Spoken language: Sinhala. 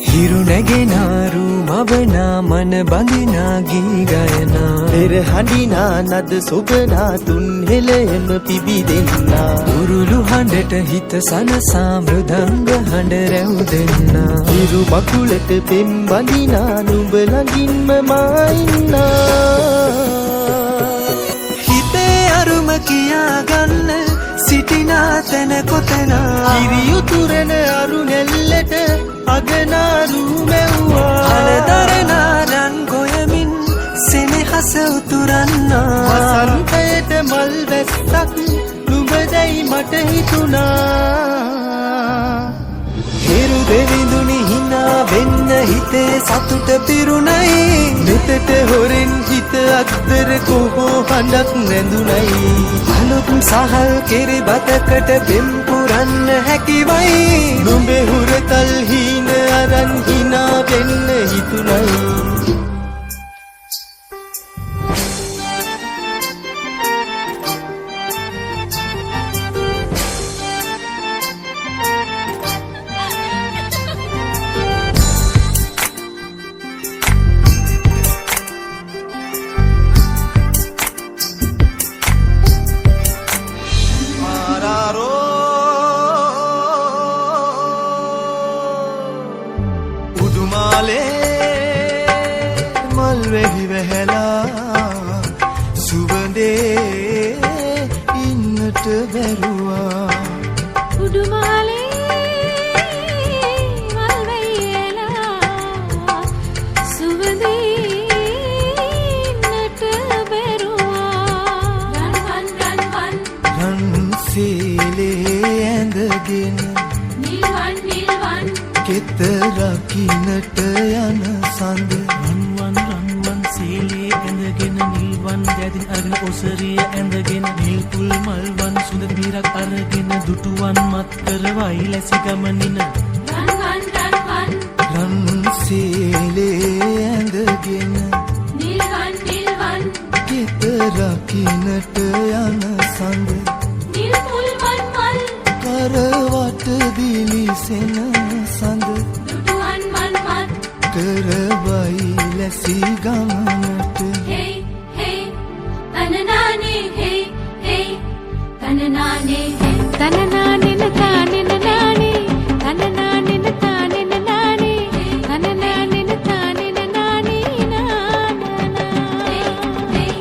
හිරු නැගෙනාරු මවනා මන බඳිනා ගී ගයනා පෙර හඬිනා නද සොබනා තුන් හෙළෙම පිබිදෙන්නා උරුළු හඬට හිත සනසා මෘදංග හඬ රැව් දෙන්නා හිරු මකුලට පෙම් බඳිනා නුඹ ළඟින්ම මා ඉන්නා හිතේ අරුම කියා ගන්න සිටිනා තැන කොතනා කිරි උතුරන අරු නැල්ලට අගනාරු මැව්වා අලදරනා රන් ගොයමින් සෙනෙහස උතුරන්නා වසන්තයට මල් වැස්සක් නුඹදැයි මට හිතුණා හිරු දෙවිඳුනි හිනා වෙන්න හිතේ සතුට පිරුණයි මෙතට හොරෙන් හිත අත්තර කොහෝ හඬක් නැඳුනයි අලුත් සහල් කිරි බතකට පෙම් පුරන්න හැකිවයි නුඹේ හුරතල් හීන අරන් හිනා වෙන්න හිතුණයි මල් වැහි වැහැලා සුවඳේ ඉන්නට බැරුවා උඩුමාලේ මල් වැහිලා සුවඳේ ඉන්නට බැරුවා රන් සීලේ ඇඳගෙන නිල්වන් කෙත රකින්නට යන සඳ රන්වන් සීලේ ඇඳගෙන නිල්වන් දැදින් අරගෙන ඔසරිය ඇඳගෙන නිල් පුල් මල්වන් සුඳ බීරක් අරගෙන දුටුවන් මත් කරවයි ලැසි ගමනින රන් සීලේ ඇඳගෙන නිල්වන් කෙත රකින්නට යන සඳ නිල් පුල් මල් කරවට දිලිසෙන සඳ දුටුවන් මත් කරවයි ලැසි ගමනට hey hey tananane hey hey tananane hey tananane na tanene nane tananane na tanene nane tananane na tanene nane na hey hey